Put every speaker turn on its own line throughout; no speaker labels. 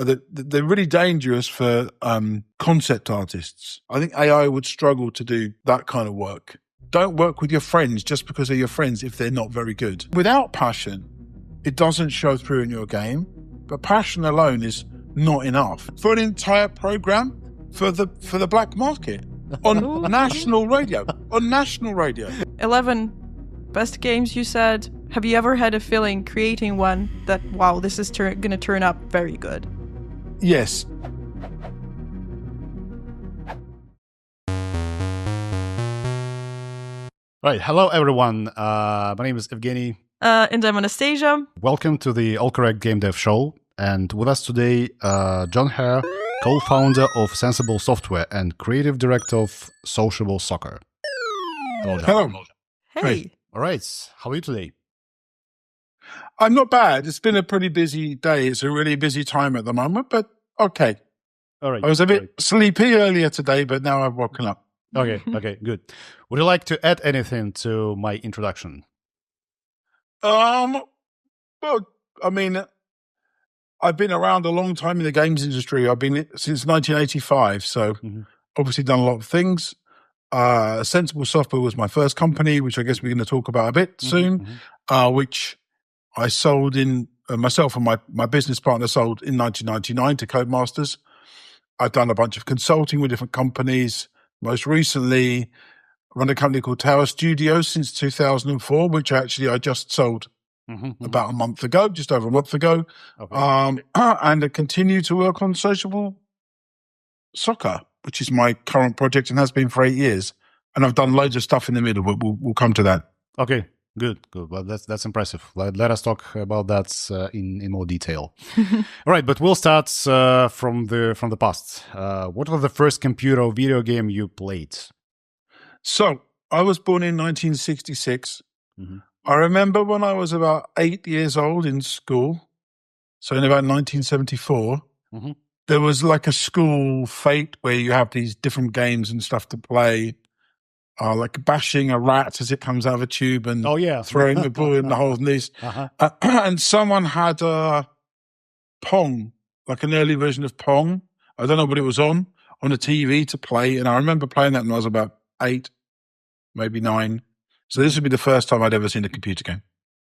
they're really dangerous for concept artists. I think AI would struggle to do that kind of work. Don't work with your friends just because they're your friends if they're not very good. Without passion, it doesn't show through in your game, but passion alone is not enough for an entire program for the black market on national radio.
11 best games, you said. Have you ever had a feeling creating one that, wow, this is going to turn up very good?
Yes.
Right. Hello, everyone. My name is Evgeny.
And I'm Anastasia.
Welcome to the AllCorrect Game Dev Show. And with us today, Jon Hare, co-founder of Sociable Software and creative director of Sociable Soccer. Hello, Jon.
Hello.
Hey.
All right. How are you today?
I'm not bad. It's been a pretty busy day. It's a really busy time at the moment, but okay.
All right.
I was a bit sleepy earlier today, but now I've woken up.
Okay, good. Would you like to add anything to my introduction?
Well, I mean, I've been around a long time in the games industry. I've been since 1985, so obviously done a lot of things. Sensible Software was my first company, which I guess we're going to talk about a bit soon, which I sold in, myself and my business partner sold in 1999 to Codemasters. I've done a bunch of consulting with different companies. Most recently, I run a company called Tower Studios since 2004, which actually I just sold about a month ago, just over a month ago. Okay. And I continue to work on Sociable Soccer, which is my current project and has been for 8 years. And I've done loads of stuff in the middle, but we'll come to that.
Okay, good. Well, that's impressive. Let us talk about that in more detail. All right, but we'll start from the past. What was the first computer or video game you played? So
I was born in 1966. I remember when I was about 8 years old in school, so in about 1974, there was like a school fete where you have these different games and stuff to play, like bashing a rat as it comes out of a tube and throwing the ball in the holes and these. And someone had Pong, like an early version of Pong. I don't know what it was on a TV to play. And I remember playing that when I was about 8, maybe 9. So this would be the first time I'd ever seen a computer game.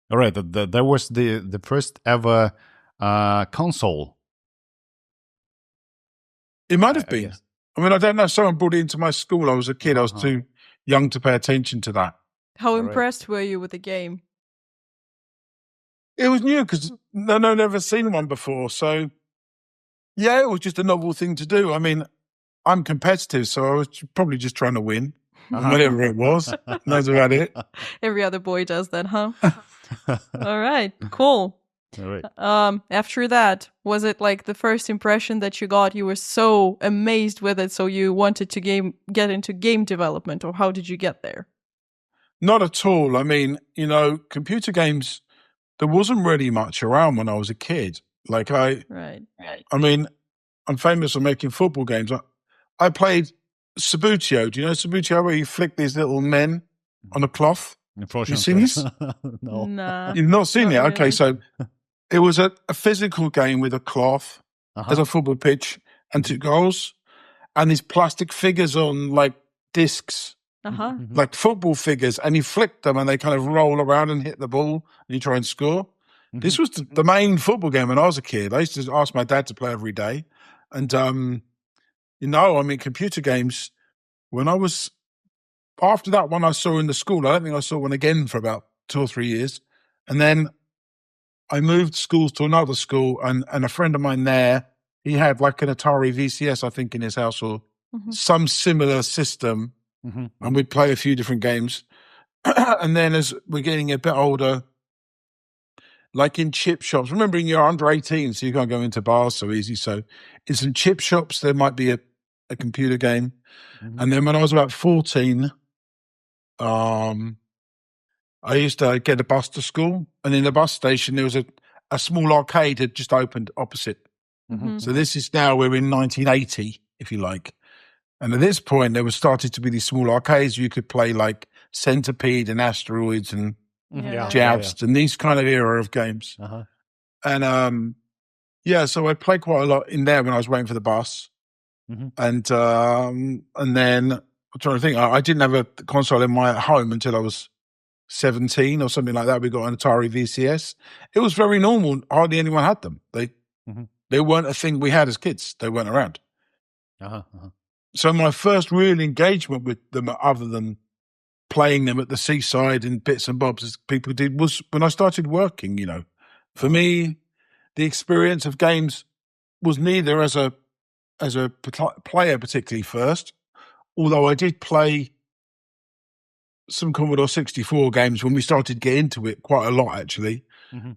All right. That was the first ever console.
It might have been. I mean, I don't know. Someone brought it into my school. I was a kid. I was too young to pay attention to that.
How impressed were you with the game?
It was new because no one had ever seen one before. So, yeah, it was just a novel thing to do. I mean, I'm competitive, so I was probably just trying to win. Whatever it was. That's about it.
Every other boy does that, huh? All right, cool.
All right.
After that, was it like the first impression that you got, you were so amazed with it, so you wanted to get into game development, or how did you get there?
Not at all. I mean, computer games, there wasn't really much around when I was a kid. Like I mean, I'm famous for making football games. I played Sabutio. Do you know Sabutio, where you flick these little men on a cloth? Have you seen this?
No.
Nah,
you've not seen it?
really.
Okay, so it was a physical game with a cloth as a football pitch and 2 goals and these plastic figures on like discs, like football figures, and you flick them and they kind of roll around and hit the ball and you try and score. This was the main football game when I was a kid. I used to ask my dad to play every day. And, I mean, computer games, after that one I saw in the school, I don't think I saw one again for about 2 or 3 years. And then I moved schools to another school, and a friend of mine there, he had like an Atari VCS, I think, in his house, or some similar system, and we'd play a few different games. And then as we're getting a bit older, like in chip shops, remembering you're under 18, so you can't go into bars so easy. So in some chip shops, there might be a computer game. And then when I was about 14, I used to get a bus to school, and in the bus station, there was a small arcade had just opened opposite. So this is now, we're in 1980, if you like. And at this point, there was started to be these small arcades. You could play like Centipede and Asteroids and Joust and these kind of era of games. And Yeah, so I played quite a lot in there when I was waiting for the bus. And then I'm trying to think, I didn't have a console in my home until I was 17 or something like that. We got an Atari VCS. It was very normal. Hardly anyone had them. They weren't a thing we had as kids. They weren't around. So my first real engagement with them, other than playing them at the seaside in bits and bobs as people did, was when I started working. For me, the experience of games was neither as a player particularly first, although I did play some Commodore 64 games when we started to get into it quite a lot, actually.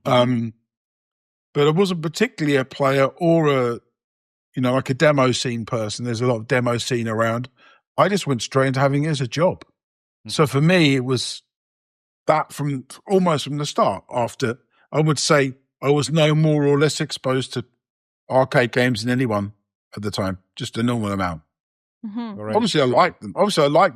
But I wasn't particularly a player or like a demo scene person. There's a lot of demo scene around. I just went straight into having it as a job. So for me, it was that from almost from the start. After, I would say I was no more or less exposed to arcade games than anyone at the time, just a normal amount.
Right.
Obviously, I liked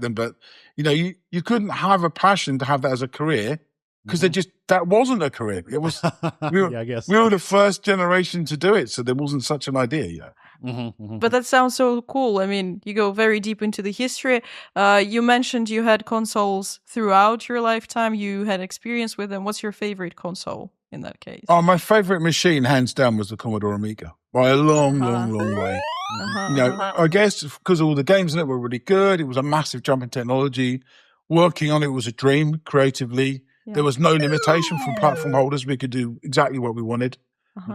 them, but you couldn't have a passion to have that as a career because that wasn't a career. It was
I guess
we were the first generation to do it, so there wasn't such an idea.
But that sounds so cool. I mean, you go very deep into the history. You mentioned you had consoles throughout your lifetime. You had experience with them. What's your favorite console in that case?
Oh, my favorite machine, hands down, was the Commodore Amiga by a long way. I guess because all the games in it were really good. It was a massive jump in technology. Working on it was a dream creatively. Yeah. There was no limitation from platform holders. We could do exactly what we wanted.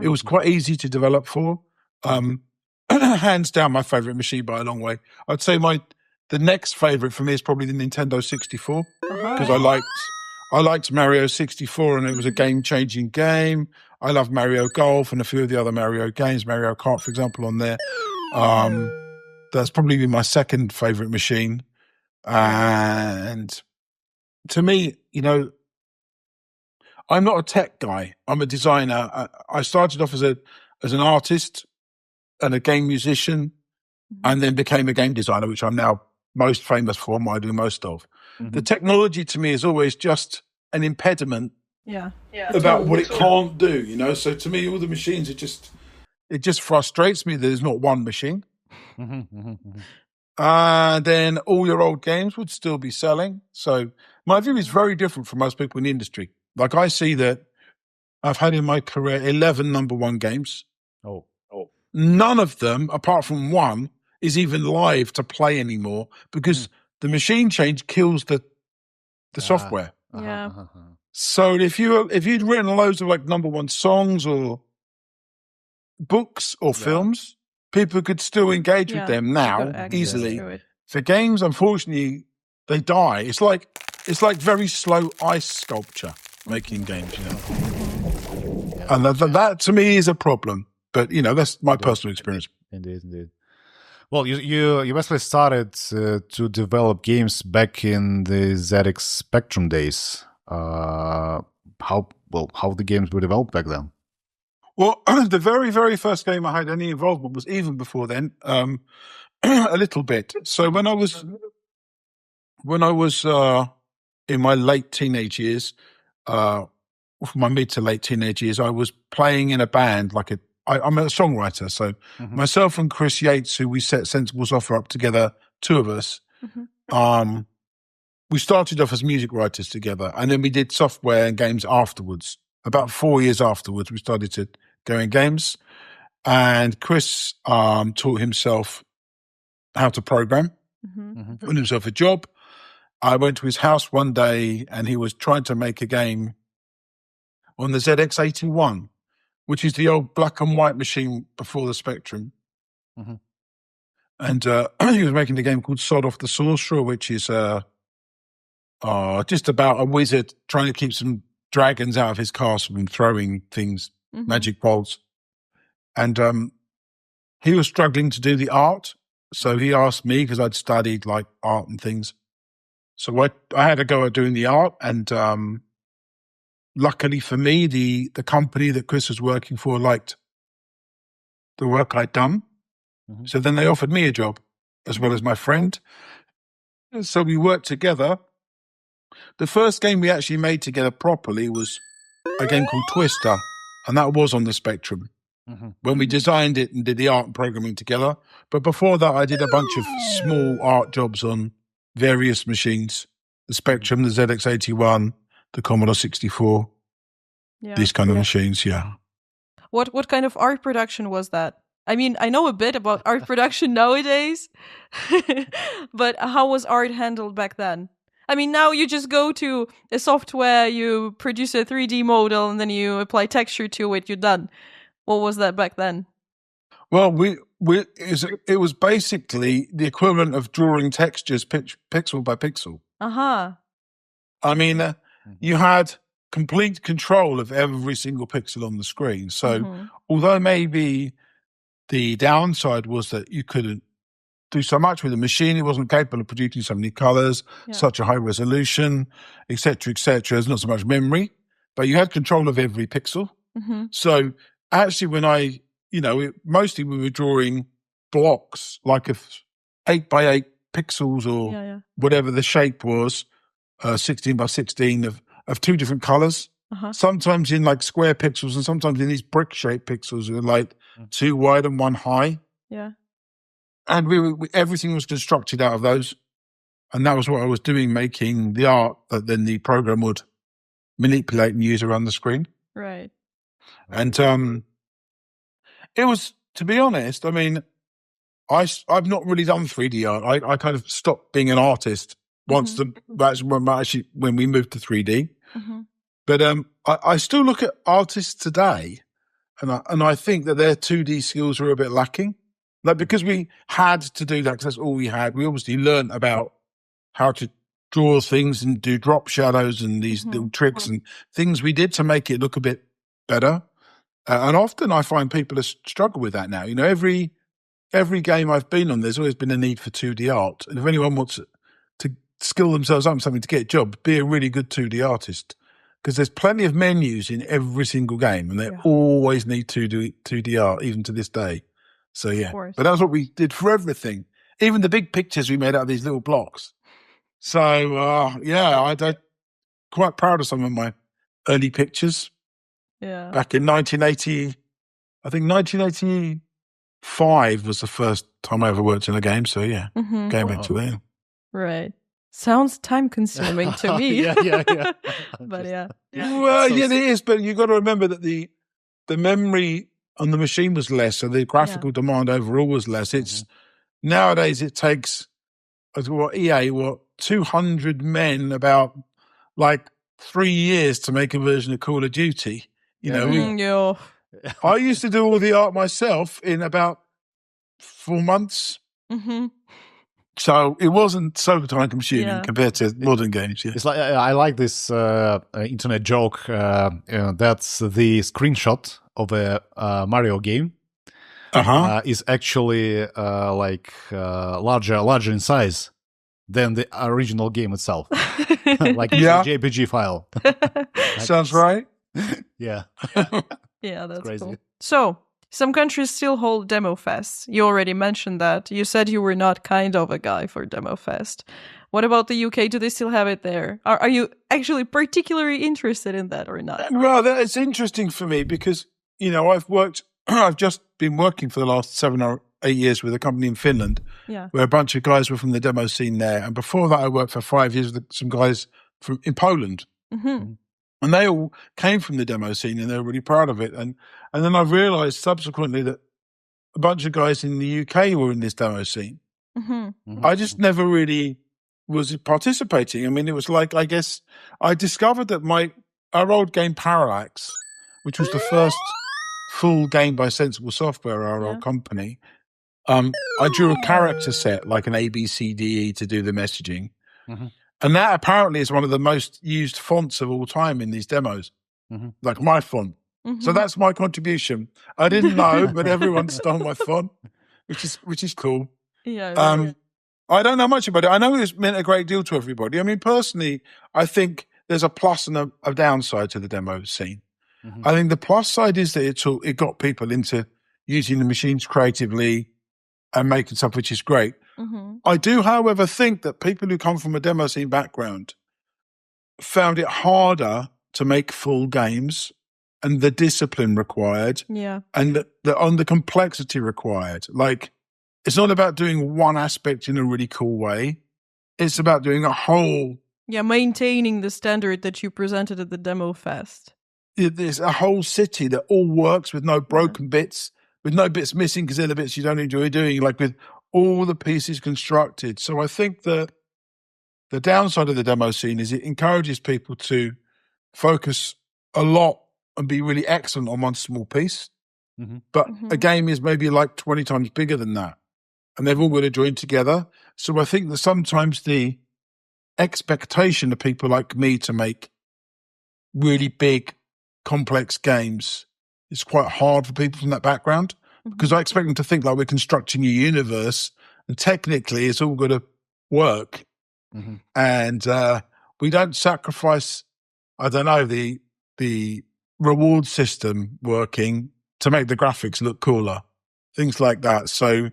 It was quite easy to develop for. Hands down, my favorite machine by a long way. I'd say the next favorite for me is probably the Nintendo 64 because I liked Mario 64 and it was a game-changing game. I love Mario Golf and a few of the other Mario games, Mario Kart, for example, on there. That's probably my second favorite machine. And to me, I'm not a tech guy. I'm a designer. I started off as an artist and a game musician, and then became a game designer, which I'm now most famous for, and what I do most of. The technology to me is always just an impediment about what it can't do, So to me, all the machines it just frustrates me that there's not one machine. Then all your old games would still be selling. So my view is very different from most people in the industry. Like I see that I've had in my career 11 number one games. None of them, apart from one, is even live to play anymore because the machine change kills the software. So if you'd written loads of like number one songs or books or films, people could still engage with them now easily. For games, unfortunately, they die. It's like very slow ice sculpture making games, And that to me is a problem. But that's my personal experience.
Indeed. Well, you basically started to develop games back in the ZX Spectrum days. How the games were developed back then?
Well, the very, very first game I had any involvement was even before then, a little bit. So when I was in my late teenage years, my mid to late teenage years, I was playing in a band. I'm a songwriter, so myself and Chris Yates, who we set Sensible Soccer up together, two of us, we started off as music writers together, and then we did software and games afterwards. About 4 years afterwards, we started to go in games, and Chris taught himself how to program, got himself a job. I went to his house one day, and he was trying to make a game on the ZX81, which is the old black and white machine before the Spectrum. And he was making a game called Sod Off the Sorcerer, which is just about a wizard trying to keep some dragons out of his castle and throwing things, magic bolts. And he was struggling to do the art. So he asked me, because I'd studied like art and things. So I had a go at doing the art. And luckily for me, the company that Chris was working for liked the work I'd done. So then they offered me a job as well as my friend. And so we worked together. The first game we actually made together properly was a game called Twister, and that was on the Spectrum. when we designed it and did the art and programming together. But before that, I did a bunch of small art jobs on various machines, the Spectrum, the ZX81, the Commodore 64, these kind of machines,
What kind of art production was that? I mean, I know a bit about art production nowadays, but how was art handled back then? I mean, now you just go to a software, you produce a 3D model, and then you apply texture to it, you're done. What was that back then?
Well, it was basically the equivalent of drawing textures pixel by pixel. I mean, you had complete control of every single pixel on the screen. So although maybe the downside was that you couldn't do so much with the machine, it wasn't capable of producing so many colors, such a high resolution, etc., etc. There's not so much memory, but you had control of every pixel. So actually, when mostly we were drawing blocks, like 8 by 8 pixels or whatever the shape was, 16 by 16 of two different colors. Sometimes in like square pixels and sometimes in these brick-shaped pixels that are like 2 wide and 1 high. And everything was constructed out of those. And that was what I was doing, making the art that then the program would manipulate and use around the screen.
Right.
And it was, to be honest, I mean, I've not really done 3D art. I kind of stopped being an artist once when we moved to 3D. But I still look at artists today, and I think that their 2D skills are a bit lacking. Like, because we had to do that, because that's all we had. We obviously learned about how to draw things and do drop shadows and these little tricks and things we did to make it look a bit better. And often I find people struggle with that now. You know, every game I've been on, there's always been a need for 2D art. And if anyone wants to skill themselves up in something to get a job, be a really good 2D artist. Because there's plenty of menus in every single game, and they always need 2D art, even to this day. So, but that's what we did for everything. Even the big pictures we made out of these little blocks. So, I'm quite proud of some of my early pictures. Back in 1980, I think 1985 was the first time I ever worked in a game. So, going back to there.
Right. Sounds time-consuming to me. But
Well, it is. But you've got to remember that the memory on the machine was less, so the graphical demand overall was less. It's nowadays it takes 200 men about like 3 years to make a version of Call of Duty. You know, I used to do all the art myself in about 4 months. So it wasn't so time consuming compared to modern games.
It's like I like this internet joke. That's the screenshot of a Mario game. Is actually larger in size than the original game itself. Like it's a JPG file.
Sounds right.
Yeah, that's crazy. Cool. So, some countries still hold Demo Fests. You already mentioned that. You said you were not kind of a guy for Demo Fest. What about the UK? Do they still have it there? Are you actually particularly interested in that or not?
Well, it's interesting for me because, I've just been working for the last 7 or 8 years with a company in Finland where a bunch of guys were from the demo scene there. And before that, I worked for 5 years with some guys in Poland. And they all came from the demo scene and they're really proud of it. And then I realized subsequently that a bunch of guys in the UK were in this demo scene. I just never really was participating. I mean, it was like, I guess I discovered that our old game Parallax, which was the first full game by Sensible Software, our old company, I drew a character set like an A, B, C, D, E to do the messaging. And that apparently is one of the most used fonts of all time in these demos, like my font. So that's my contribution. I didn't know, but everyone stole my font, which is cool. I don't know much about it. I know it's meant a great deal to everybody. I mean, personally, I think there's a plus and a downside to the demo scene. I think the plus side is that it got people into using the machines creatively and making stuff, which is great. I do, however, think that people who come from a demo scene background found it harder to make full games and the discipline required, and on the complexity required. Like, it's not about doing one aspect in a really cool way. It's about doing a whole...
Yeah, maintaining the standard that you presented at the demo fest.
There's a whole city that all works with no broken bits, with no bits missing because they're the bits you don't enjoy doing, like with all the pieces constructed. So I think that the downside of the demo scene is it encourages people to focus a lot and be really excellent on one small piece. But a game is maybe like 20 times bigger than that. And they've all got to join together. So I think that sometimes the expectation of people like me to make really big, complex games is quite hard for people from that background, because I expect them to think like we're constructing a universe and technically it's all got to work. And we don't sacrifice, I don't know, the reward system working to make the graphics look cooler, things like that. So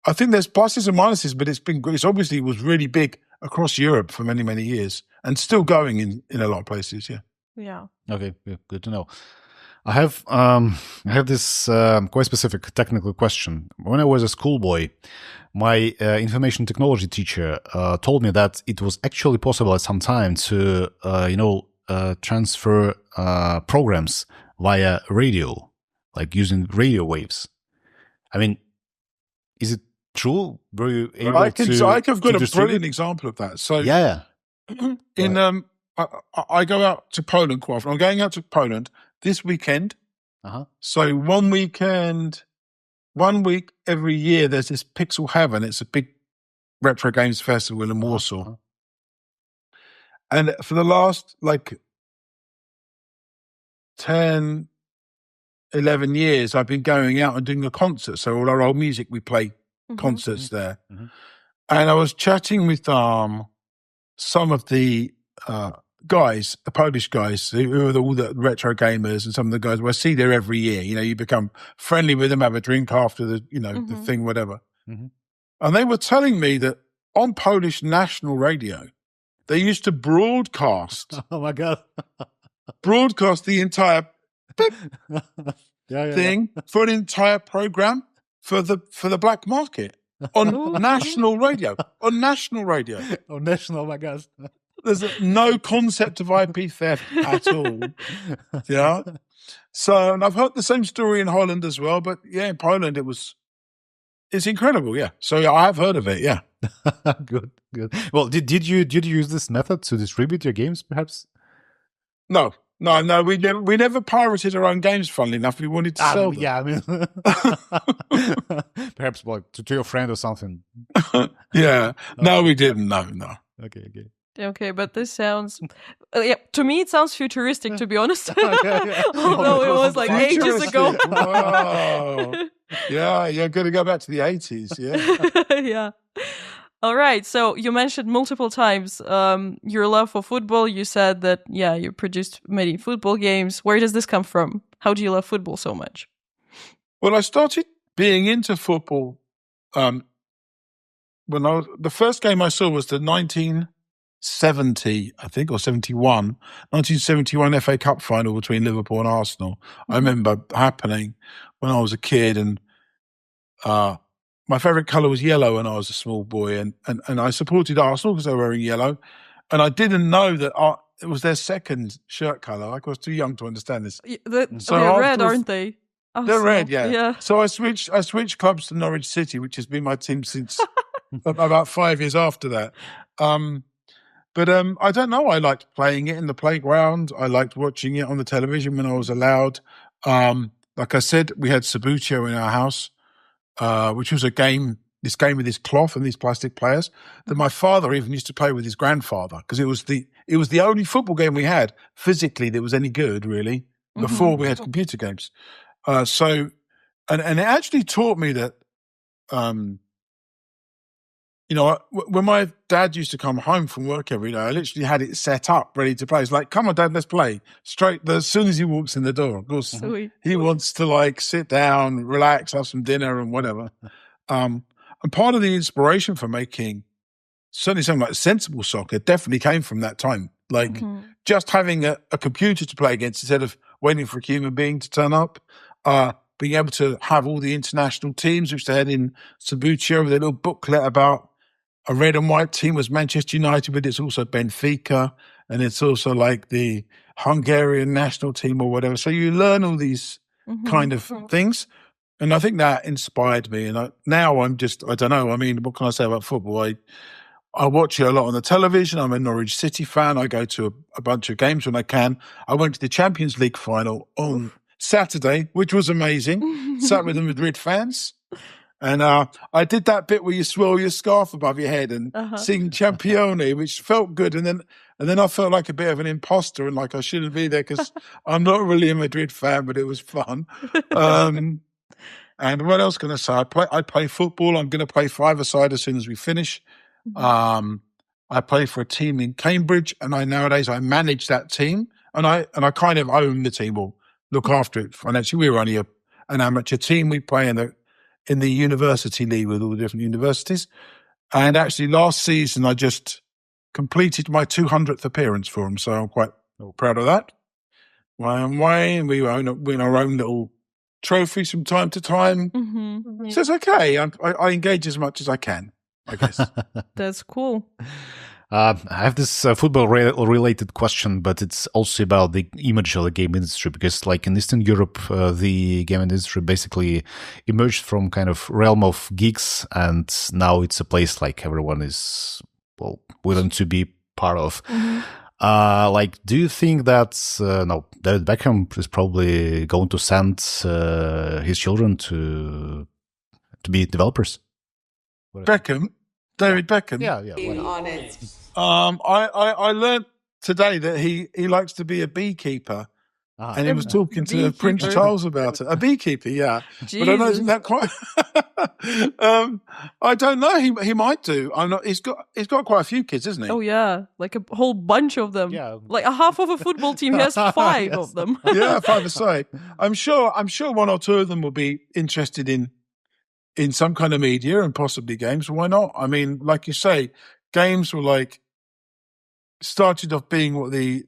I think there's pluses and minuses, but it's obviously was really big across Europe for many, many years and still going in a lot of places.
Yeah.
Okay, good to know. I have this quite specific technical question. When I was a schoolboy, my information technology teacher told me that it was actually possible at some time to transfer programs via radio, like using radio waves. I mean, is it true? Were you able
I've got a brilliant example of that. So I go out to Poland quite often. I'm going out to Poland this weekend. So one week every year, there's this Pixel Heaven. It's a big retro games festival in Warsaw. And for the last 10, 11 years, I've been going out and doing a concert. So all our old music, we play concerts there. And I was chatting with some of the guys, the Polish guys, who are all the retro gamers, and some of the guys who I see there every year. You become friendly with them, have a drink after the thing, whatever. And they were telling me that on Polish national radio, they used to broadcast.
Oh my God.
Broadcast the entire thing for an entire program for the black market on national radio. On national radio.
Oh, national, oh my God.
There's no concept of IP theft at all. Yeah. So, and I've heard the same story in Holland as well, but yeah, in Poland it's incredible. Yeah. So yeah, I have heard of it. Yeah.
Good. Well, did you use this method to distribute your games, perhaps?
No. We never pirated our own games. Funnily enough, we wanted to sell them.
Yeah, I mean, perhaps to your friend or something.
Yeah. No, we didn't. No.
Okay, but this sounds... to me, it sounds futuristic, to be honest. Although it was like ages ago.
Wow. Yeah, you're going to go back to the 80s, yeah.
Yeah. All right, so you mentioned multiple times your love for football. You said that, you produced many football games. Where does this come from? How do you love football so much?
Well, I started being into football when the first game I saw was the 1970, I think, or 1971 FA Cup final between Liverpool and Arsenal. I remember happening when I was a kid, and my favourite colour was yellow when I was a small boy, and I supported Arsenal because they were wearing yellow, and I didn't know that it was their second shirt colour. I was too young to understand this.
They're red, aren't they?
They're red, yeah. So I switched clubs to Norwich City, which has been my team since about 5 years after that. But I don't know. I liked playing it in the playground. I liked watching it on the television when I was allowed. Like I said, we had Subbuteo in our house, which was this game with this cloth and these plastic players that my father even used to play with his grandfather, because it was the only football game we had physically that was any good, really, before we had computer games. So it actually taught me that, when my dad used to come home from work every day, I literally had it set up, ready to play. It's like, come on, Dad, let's play. Straight, as soon as he walks in the door, of course, he wants to sit down, relax, have some dinner and whatever. And part of the inspiration for making certainly something like Sensible Soccer definitely came from that time. Just having a computer to play against instead of waiting for a human being to turn up. Being able to have all the international teams, which they had in Subbuteo, with a little booklet about a red and white team was Manchester United, but it's also Benfica, and it's also like the Hungarian national team or whatever. So you learn all these kind of things. And I think that inspired me. And now I'm just, I don't know. I mean, what can I say about football? I watch it a lot on the television. I'm a Norwich City fan. I go to a bunch of games when I can. I went to the Champions League final on Saturday, which was amazing. Sat with the Madrid fans. And I did that bit where you swirl your scarf above your head and sing Champione, which felt good. And then I felt like a bit of an imposter and like I shouldn't be there because I'm not really a Madrid fan, but it was fun. And what else can I say? I play football. I'm going to play five-a-side as soon as we finish. I play for a team in Cambridge, and nowadays I manage that team, and I kind of own the team or look after it financially. We're only an amateur team. We play in the university league with all the different universities. And actually, last season I just completed my 200th appearance for them, so I'm quite proud of that. We win our own little trophies from time to time. So it's okay. I engage as much as I can, I guess.
That's cool.
I have this football-related question, but it's also about the image of the game industry, because like in Eastern Europe, the game industry basically emerged from kind of realm of geeks, and now it's a place like everyone is, willing to be part of. Like, do you think that David Beckham is probably going to send his children to be developers?
David Beckham?
Yeah. Being
honest.
I learned today that he likes to be a beekeeper. And he was talking to Prince Charles about it. A beekeeper, yeah.
Jesus.
But I know isn't that quite I don't know. He might do. I'm not he's got quite a few kids, isn't he?
Oh yeah. Like a whole bunch of them.
Yeah.
Like a half of a football team. He has 5 of them.
Yeah, 5 aside. I'm sure one or two of them will be interested in some kind of media and possibly games. Why not? I mean, like you say, games were like started off being what the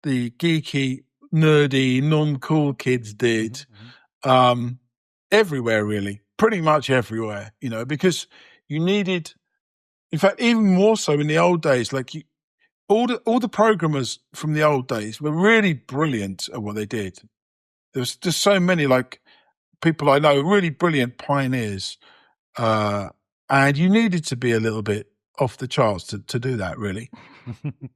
geeky, nerdy, non-cool kids did everywhere, really, pretty much everywhere, because you needed, in fact, even more so in the old days, like all the programmers from the old days were really brilliant at what they did. There was just so many, like, people I know, really brilliant pioneers, and you needed to be a little bit off the charts to do that, really.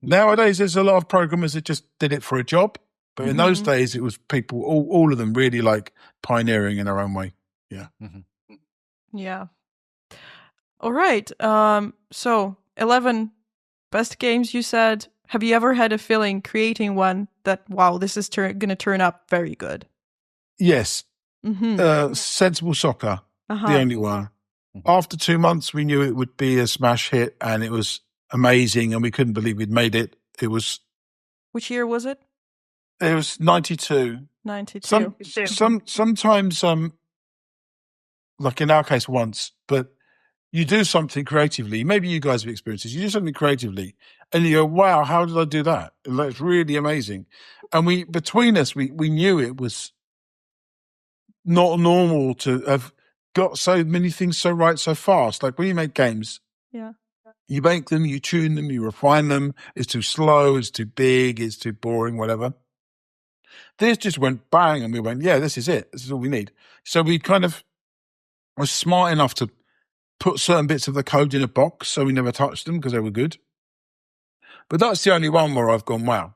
Nowadays, there's a lot of programmers that just did it for a job. But in those days, it was people, all of them really like pioneering in their own way. Yeah.
Yeah. All right. So 11 best games you said. Have you ever had a feeling creating one that, wow, this is going to turn up very good?
Yes. Sensible Soccer, the only one. After 2 months, we knew it would be a smash hit, and it was amazing, and we couldn't believe we'd made it. It was...
Which year was it?
It was 92.
92.
Sometimes, like in our case once, but you do something creatively. Maybe you guys have experienced this. You do something creatively and you go, wow, how did I do that? It's really amazing. And between us, we knew it was not normal to have got so many things so right so fast. Like when you make games, you make them, you tune them, you refine them. It's too slow, it's too big, it's too boring, whatever. This just went bang, and we went, yeah, this is it. This is all we need. So we kind of were smart enough to put certain bits of the code in a box so we never touched them because they were good. But that's the only one where I've gone, wow.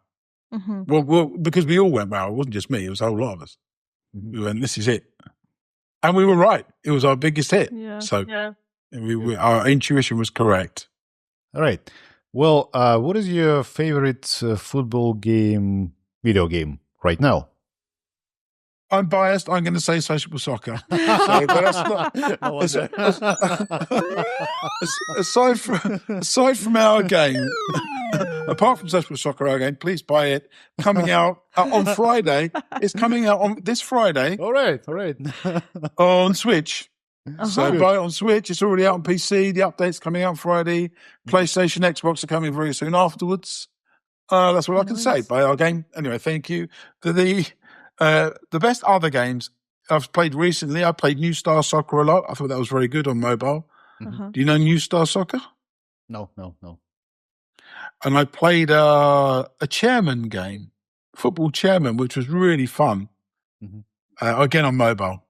Well, because we all went, wow. It wasn't just me. It was a whole lot of us. We went, this is it. And we were right. It was our biggest hit.
Yeah.
So our intuition was correct.
All right. Well, what is your favorite football video game right now?
I'm biased. I'm going to say Sociable Soccer. So, but that's not, aside from our game, apart from Sociable Soccer, our game, please buy it. Coming out on Friday. It's coming out on this Friday.
All right.
On Switch. So buy it on Switch. It's already out on PC. The update's coming out Friday. PlayStation, Xbox are coming very soon afterwards. That's what I can say. Buy our game. Anyway, thank you. The best other games I've played recently, I played New Star Soccer a lot. I thought that was very good on mobile.
Uh-huh.
Do you know New Star Soccer?
No.
And I played a chairman game, football chairman, which was really fun. Again on mobile.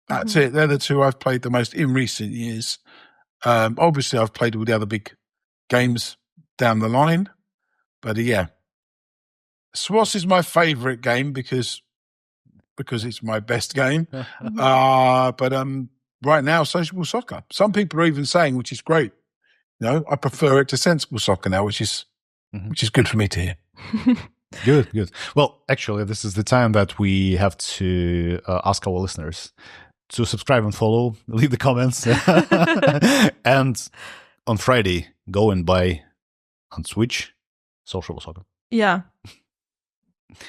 That's it. They're the two I've played the most in recent years. Obviously, I've played all the other big games down the line. But yeah, SWOS is my favorite game because it's my best game. But right now, Sociable Soccer. Some people are even saying, which is great, I prefer it to Sensible Soccer now, which is good for me to hear.
Good. Well, actually, this is the time that we have to ask our listeners to subscribe and follow, leave the comments, and on Friday, go and buy on Switch Sociable Soccer.
Yeah.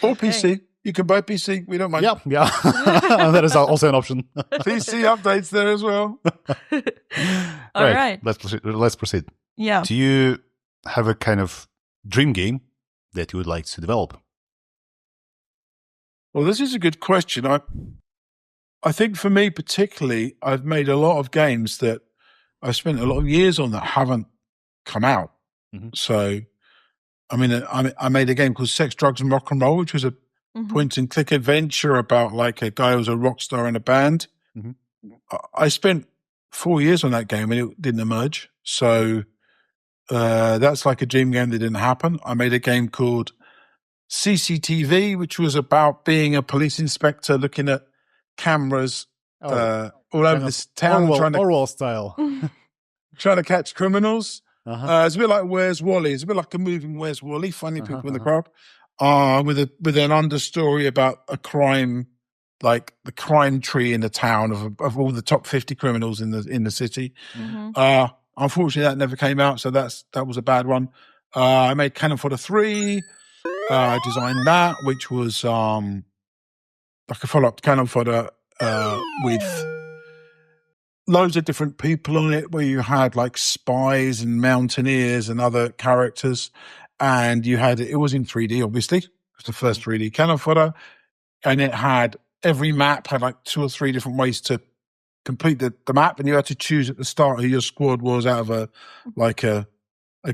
Or PC. You can buy PC. We don't mind.
Yeah. That is also an option.
PC updates there as well.
All right.
Let's proceed.
Yeah.
Do you have a kind of dream game that you would like to develop?
Well, this is a good question. I think for me particularly, I've made a lot of games that I've spent a lot of years on that haven't come out. So, I mean, I made a game called Sex, Drugs and Rock and Roll, which was a point-and-click adventure about like a guy who was a rock star in a band. I spent 4 years on that game and it didn't emerge. So that's like a dream game that didn't happen. I made a game called CCTV, which was about being a police inspector looking at cameras all over this town.
Orwell style.
Trying to catch criminals. It's a bit like Where's Wally. It's a bit like a moving Where's Wally, funny people in the crowd. With an understory about a crime, like the crime tree in the town of all the top 50 criminals in the city. Unfortunately, that never came out, so that was a bad one. I made Cannon Fodder 3. I designed that, which was like a follow-up to Cannon Fodder with loads of different people on it, where you had like spies and mountaineers and other characters. And it was in 3D, obviously. It was the first 3D Cannon Fodder. And it had, every map had like 2 or 3 different ways to complete the map. And you had to choose at the start who your squad was out of a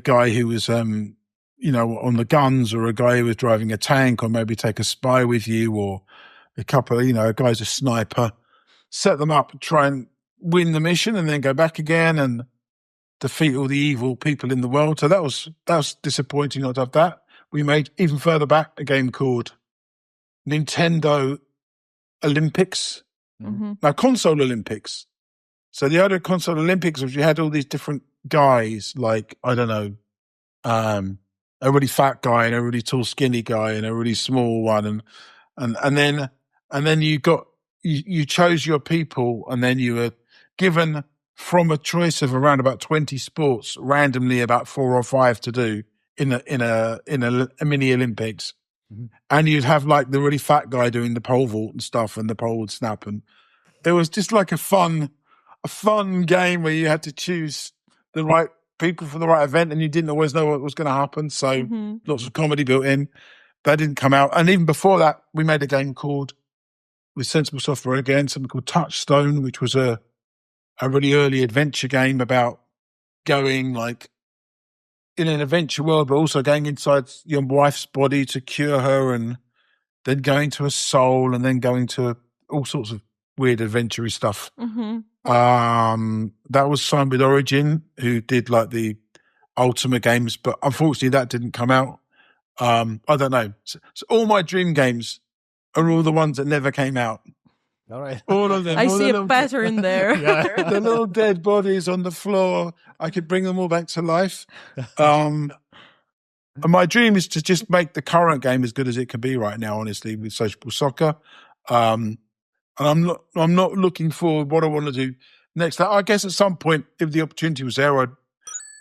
guy who was, on the guns, or a guy who was driving a tank, or maybe take a spy with you, or a couple, a guy's a sniper. Set them up and try and win the mission and then go back again and defeat all the evil people in the world. So that was disappointing not to have that. We made, even further back, a game called Nintendo Olympics. Now, console Olympics. So the idea of console Olympics was you had all these different guys, like, I don't know, a really fat guy and a really tall skinny guy and a really small one. And then you chose your people, and then you were given from a choice of around about 20 sports, randomly about 4 or 5 to do in a mini Olympics. And you'd have like the really fat guy doing the pole vault and stuff, and the pole would snap. And it was just like a fun game where you had to choose the right people for the right event, and you didn't always know what was going to happen. So lots of comedy built in. That didn't come out. And even before that, we made a game with Sensible Software again, something called Touchstone, which was a really early adventure game about going like in an adventure world, but also going inside your wife's body to cure her, and then going to a soul, and then going to all sorts of weird adventure-y stuff. That was signed with Origin, who did like the Ultimate games, but unfortunately that didn't come out. I don't know. So all my dream games are all the ones that never came out.
All right.
All of them.
I see a pattern there.
The little dead bodies on the floor. I could bring them all back to life. And my dream is to just make the current game as good as it can be right now, honestly, with Sociable Soccer. And I'm not looking for what I want to do next. I guess at some point, if the opportunity was there, I'd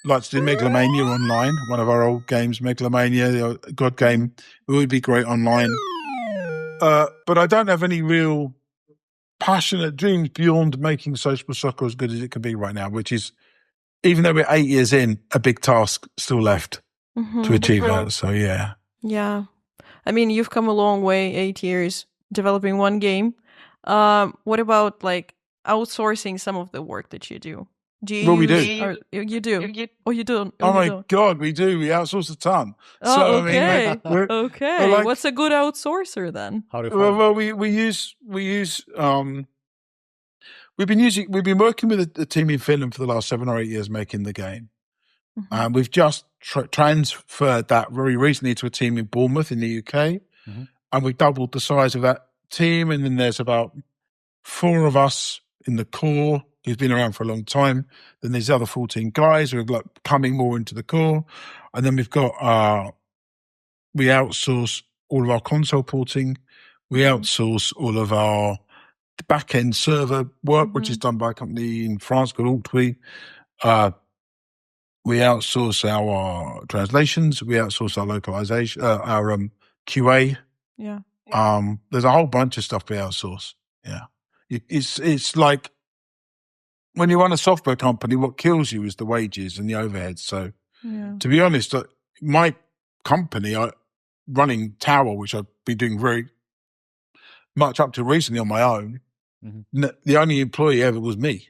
like to do Megalomania online, one of our old games, Megalomania, the God game. It would be great online. But I don't have any real passionate dreams beyond making Sociable Soccer as good as it can be right now, which is, even though we're 8 years in, a big task still left to achieve that. So, yeah.
Yeah. I mean, you've come a long way, 8 years. developing one game. What about like outsourcing some of the work that you do? Do you
Well, we
use?
do.
Or, you do? Or you don't?
Oh
you
my
don't?
God, we do. We outsource a ton.
Oh,
I mean,
okay.
we're
Okay.
like,
What's a good outsourcer then?
How do you find
well, we use we've been working with a team in Finland for the last 7 or 8 years making the game. And we've just transferred that very recently to a team in Bournemouth in the UK. And we've doubled the size of that team. And then there's about 4 of us in the core who's been around for a long time. Then there's the other 14 guys who are like coming more into the core. And then we've got, we outsource all of our console porting. We outsource all of our back-end server work, which is done by a company in France called Outsourcing. We outsource our translations. We outsource our localization, our QA.
Yeah.
There's a whole bunch of stuff we outsource. Yeah. It's like when you run a software company, what kills you is the wages and the overheads. So to be honest, my company, running Tower, which I've been doing very much up to recently on my own, the only employee ever was me,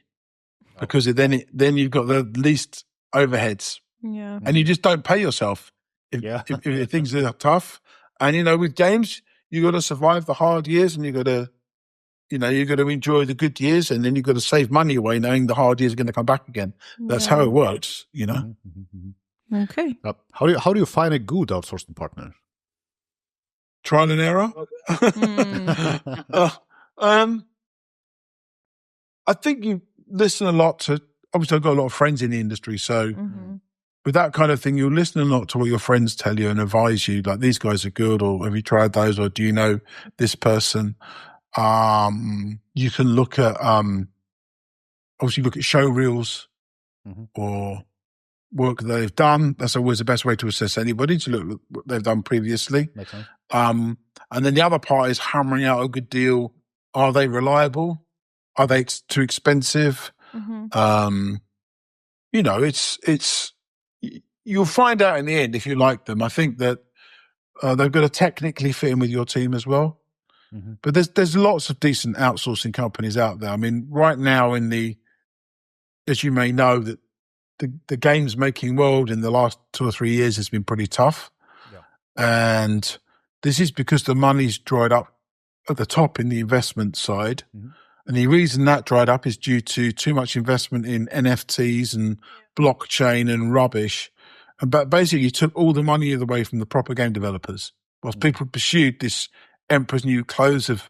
because then you've got the least overheads, and you just don't pay yourself if things are tough. And with games, you got to survive the hard years, and you got to enjoy the good years, and then you got to save money away, knowing the hard years are going to come back again. That's how it works.
Okay.
How do you find a good outsourcing partner?
Trial and error. I think you listen a lot to. Obviously, I've got a lot of friends in the industry, so with that kind of thing, you'll listen a lot to what your friends tell you and advise you. Like, these guys are good, or have you tried those, or do you know this person? You can look at obviously look at show reels or work that they've done. That's always the best way to assess anybody, to look at what they've done previously.
Makes sense.
And then the other part is hammering out a good deal. Are they reliable? Are they too expensive? It's you'll find out in the end if you like them. I think that they've got to technically fit in with your team as well. But there's lots of decent outsourcing companies out there. I mean, right now as you may know, that the games making world in the last 2 or 3 years has been pretty tough. And this is because the money's dried up at the top in the investment side. And the reason that dried up is due to too much investment in NFTs and blockchain and rubbish. But basically, you took all the money away from the proper game developers, whilst people pursued this Emperor's New Clothes of,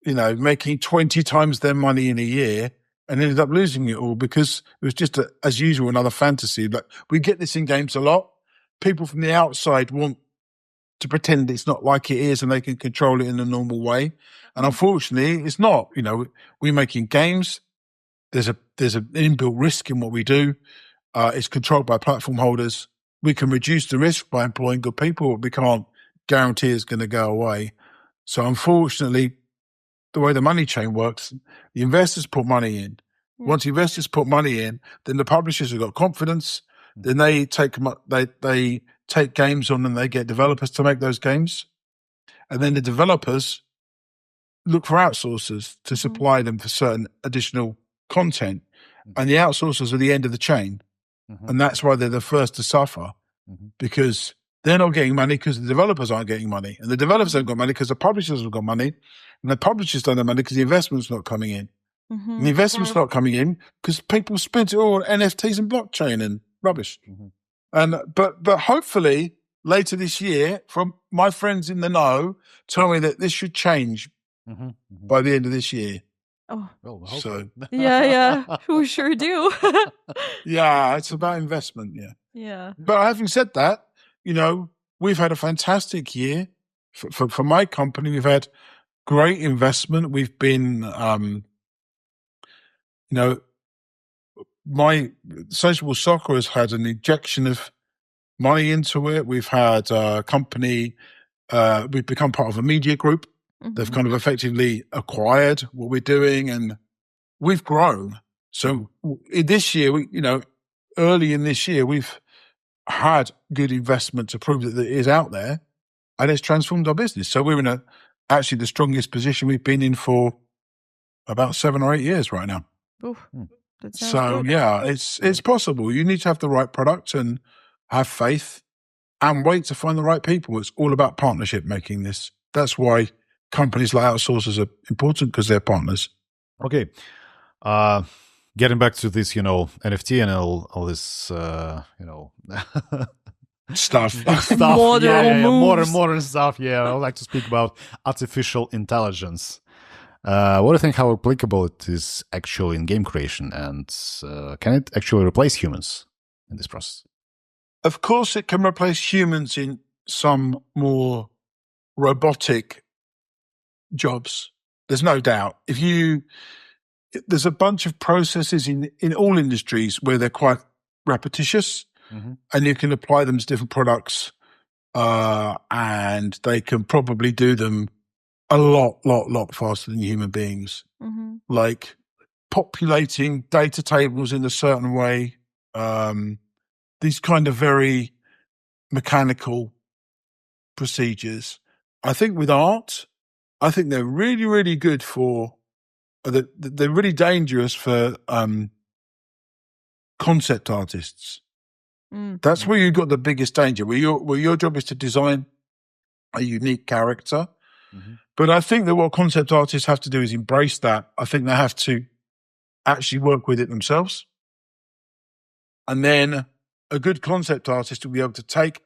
making 20 times their money in a year, and ended up losing it all because it was just, as usual, another fantasy. Like, we get this in games a lot. People from the outside want to pretend it's not like it is and they can control it in a normal way. And unfortunately, it's not. We're making games. There's an inbuilt risk in what we do. It's controlled by platform holders. We can reduce the risk by employing good people, but we can't guarantee it's going to go away. So unfortunately, the way the money chain works, the investors put money in. Once investors put money in, then the publishers have got confidence. Then they take games on and they get developers to make those games. And then the developers look for outsourcers to supply them for certain additional content. And the outsourcers are the end of the chain. And that's why they're the first to suffer, because they're not getting money because the developers aren't getting money. And the developers haven't got money because the publishers have got money. And the publishers don't have money because the investment's not coming in. And the investment's not coming in because people spent it all on NFTs and blockchain and rubbish. And but hopefully later this year, from my friends in the know, tell me that this should change by the end of this year.
Oh,
well,
so
yeah, we sure do.
Yeah, it's about investment.
Yeah.
But having said that, we've had a fantastic year for my company. We've had great investment. We've been, my Sociable Soccer has had an injection of money into it. We've had a company, we've become part of a media group. They've kind of effectively acquired what we're doing, and we've grown. So this year, early in this year, we've had good investment to prove that it is out there, and it's transformed our business. So we're in a actually the strongest position we've been in for about 7 or 8 years right now.
Oof, that sounds
So
good.
yeah, it's possible. You need to have the right product and have faith and wait to find the right people. It's all about partnership making this. That's why companies like Outsourcers are important, because they're partners.
Okay. Getting back to this, NFT and all this,
Stuff.
Modern moves.
Modern stuff. Yeah, I would like to speak about artificial intelligence. What do you think? How applicable it is actually in game creation, and can it actually replace humans in this process?
Of course, it can replace humans in some more robotic jobs. There's no doubt. There's a bunch of processes in all industries where they're quite repetitious, and you can apply them to different products, and they can probably do them a lot faster than human beings. Like populating data tables in a certain way, these kind of very mechanical procedures. I think with art, I think they're really, really good for, they're really dangerous for concept artists. That's where you've got the biggest danger, where your job is to design a unique character. But I think that what concept artists have to do is embrace that. I think they have to actually work with it themselves. And then a good concept artist will be able to take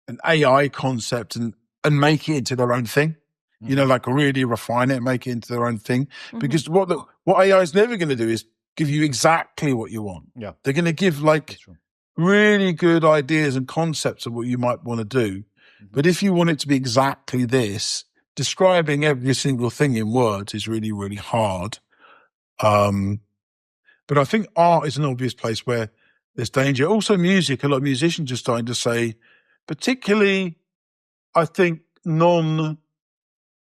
an AI concept and make it into their own thing. Like really refine it and make it into their own thing. Because what AI is never going to do is give you exactly what you want.
Yeah.
They're going to give really good ideas and concepts of what you might want to do. But if you want it to be exactly this, describing every single thing in words is really, really hard. But I think art is an obvious place where there's danger. Also music, a lot of musicians are starting to say, particularly, I think,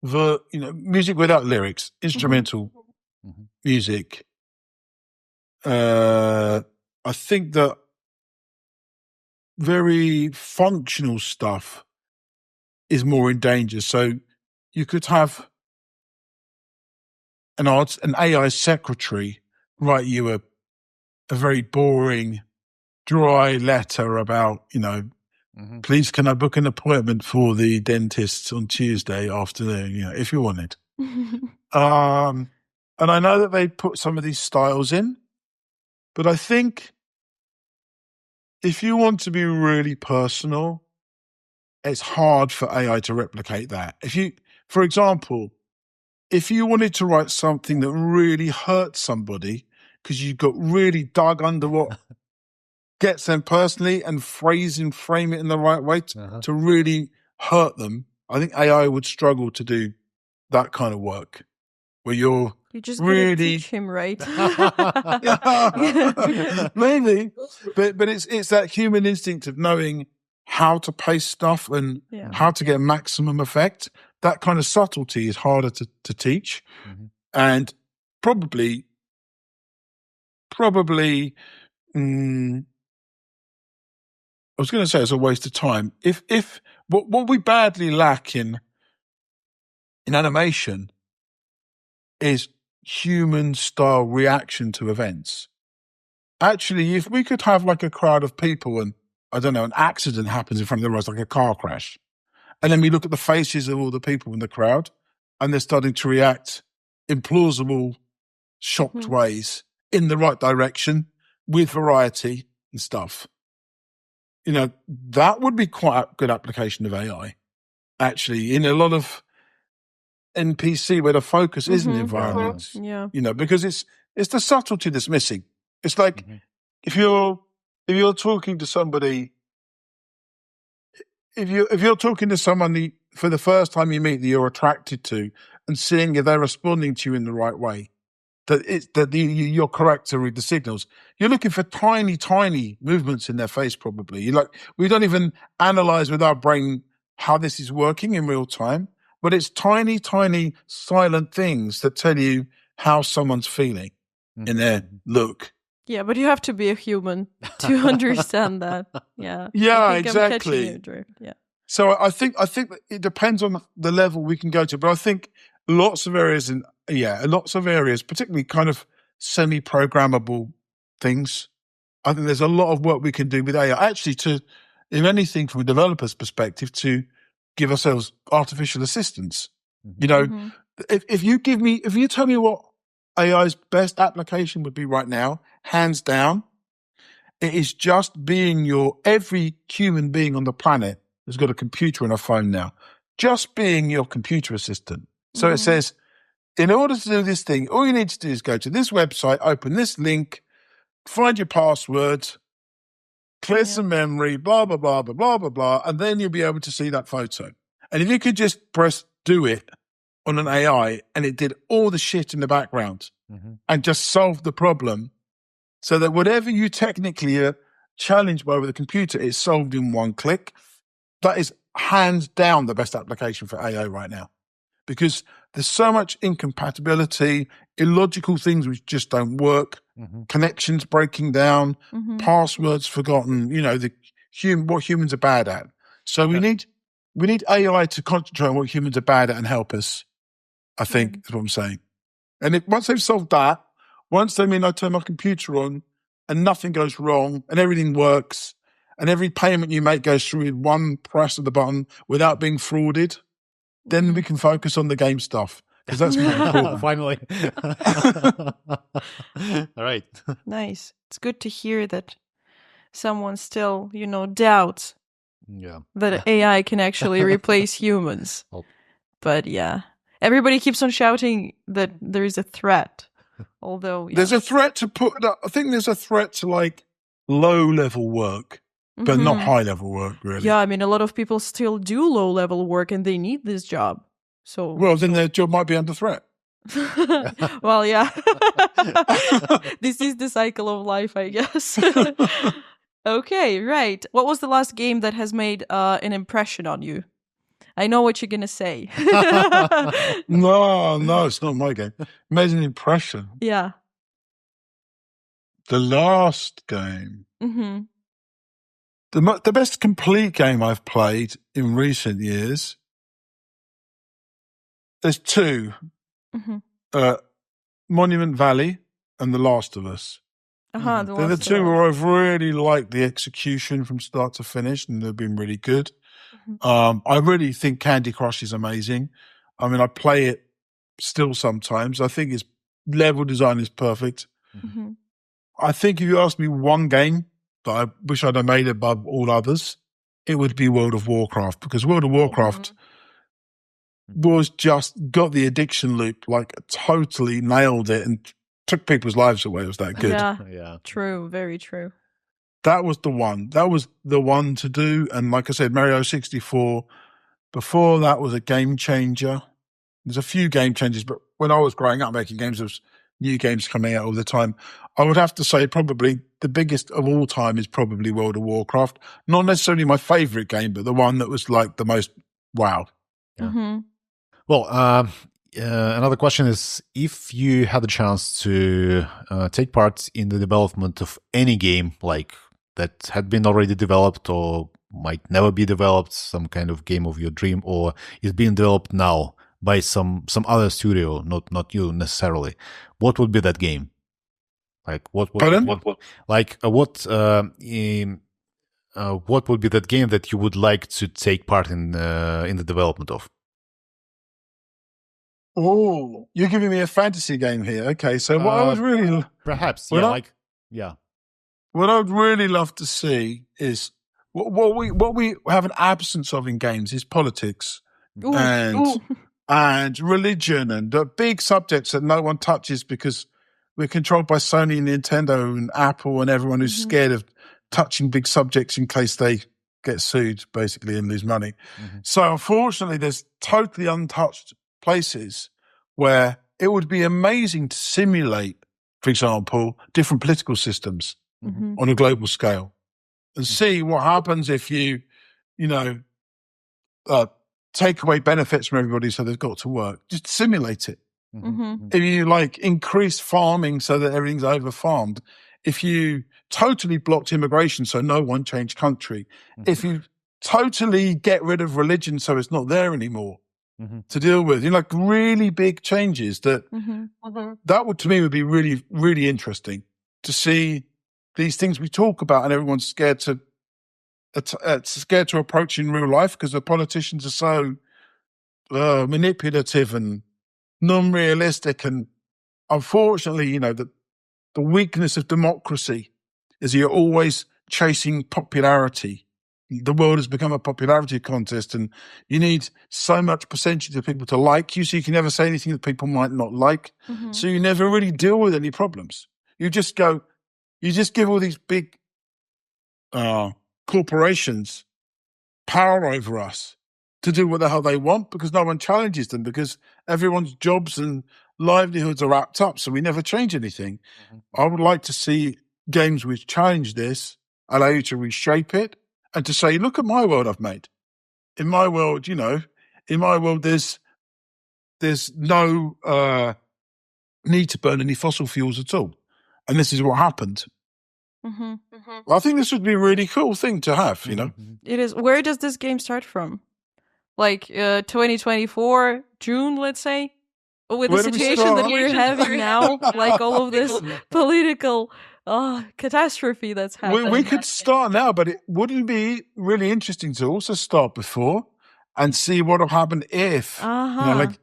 music without lyrics, instrumental music. I think that very functional stuff is more in danger. So you could have an AI secretary write you a very boring, dry letter about, please can I book an appointment for the dentist on Tuesday afternoon, if you want it. And I know that they put some of these styles in, but I think if you want to be really personal, it's hard for AI to replicate that. For example, if you wanted to write something that really hurts somebody because you got really dug under what gets them personally and frame it in the right way to really hurt them, I think AI would struggle to do that kind of work where you're
just
really
gonna teach him, right?
Maybe, but it's that human instinct of knowing how to pace stuff and how to get maximum effect. That kind of subtlety is harder to teach, and probably, I was going to say it's a waste of time. If what we badly lack in animation is human style reaction to events. Actually, if we could have like a crowd of people and, I don't know, an accident happens in front of their eyes, like a car crash, and then we look at the faces of all the people in the crowd and they're starting to react in plausible, shocked ways in the right direction with variety and stuff. That would be quite a good application of AI, actually, in a lot of NPC where the focus isn't environments. Because it's the subtlety that's missing. It's like if you're talking to somebody, if you're talking to someone for the first time you meet that you're attracted to, and seeing if they're responding to you in the right way, you're correct to read the signals. You're looking for tiny movements in their face. Probably we don't even analyze with our brain how this is working in real time, but it's tiny silent things that tell you how someone's feeling in their look.
Yeah, but you have to be a human to understand that. Yeah.
Yeah, exactly.
Yeah.
So I think that it depends on the level we can go to, but I think lots of areas, particularly kind of semi-programmable things. I think there's a lot of work we can do with AI, actually, if anything, from a developer's perspective, to give ourselves artificial assistance. If you tell me what AI's best application would be right now, hands down, it is just every human being on the planet has got a computer and a phone now, just being your computer assistant. So it says, in order to do this thing, all you need to do is go to this website, open this link, find your password, clear some memory, blah, blah, blah, blah, blah, blah, blah, and then you'll be able to see that photo. And if you could just press do it on an AI and it did all the shit in the background and just solved the problem so that whatever you technically are challenged by with a computer is solved in one click, that is hands down the best application for AI right now. Because there's so much incompatibility, illogical things which just don't work, connections breaking down, passwords forgotten, what humans are bad at. So we need AI to concentrate on what humans are bad at and help us, I think, is what I'm saying. And once they've solved that, I turn my computer on and nothing goes wrong and everything works and every payment you make goes through with one press of the button without being frauded, then we can focus on the game stuff, because that's more important.
Finally. All right.
Nice. It's good to hear that someone still, doubts that AI can actually replace humans. But everybody keeps on shouting that there is a threat. Although
there's a threat I think there's a threat to like low-level work, but not high-level work, really.
Yeah, I mean, a lot of people still do low-level work and they need this job. So,
well, then their job might be under threat.
Well, yeah. This is the cycle of life, I guess. Okay, right. What was the last game that has made an impression on you? I know what you're going to say.
No, it's not my game. It made an impression.
Yeah.
The last game. The best complete game I've played in recent years, there's two. Monument Valley and The Last of Us. They're the two where I've really liked the execution from start to finish, and they've been really good. I really think Candy Crush is amazing. I mean, I play it still sometimes. I think its level design is perfect. I think if you ask me one game that I wish I'd have made above all others, it would be World of Warcraft, because World of Warcraft was just got the addiction loop, like totally nailed it and took people's lives away. It was that good.
Yeah. True. Very true.
That was the one. That was the one to do. And like I said, Mario 64, before that, was a game changer. There's a few game changers, but when I was growing up making games, there was new games coming out all the time. I would have to say probably the biggest of all time is probably World of Warcraft. Not necessarily my favorite game, but the one that was like the most wow.
Well, another question is, if you had the chance to take part in the development of any game, like that had been already developed or might never be developed, some kind of game of your dream, or is being developed now by some other studio, not you necessarily, what would be that game? Like what would be that game that you would like to take part in the development of?
Oh, you're giving me a fantasy game here. Okay, so what I would really what I would really love to see is what we have an absence of in games is politics and religion and the big subjects that no one touches because we're controlled by Sony, Nintendo, and Apple, and everyone who's scared of touching big subjects in case they get sued, basically, and lose money. So unfortunately, there's totally untouched places where it would be amazing to simulate, for example, different political systems on a global scale and see what happens if you take away benefits from everybody so they've got to work. Just simulate it. If you increase farming so that everything's over-farmed, if you totally blocked immigration so no one changed country, if you totally get rid of religion so it's not there anymore to deal with. Like really big changes that would, to me, would be really, really interesting to see these things we talk about and everyone's scared to approach in real life because the politicians are so manipulative and non-realistic. And unfortunately, the weakness of democracy is you're always chasing popularity. The world has become a popularity contest, and you need so much percentage of people to like you, so you can never say anything that people might not like. So you never really deal with any problems. You just give all these big corporations power over us to do what the hell they want because no one challenges them, because everyone's jobs and livelihoods are wrapped up, so we never change anything. I would like to see games which challenge this, allow you to reshape it, and to say, look at my world I've made. In my world, there's no need to burn any fossil fuels at all. And this is what happened. I think this would be a really cool thing to have,
It is. Where does this game start from? Like 2024, June, let's say? With the situation that we're having now, like all of this political catastrophe that's happening.
We could start now, but it wouldn't be really interesting to also start before and see what will happen if,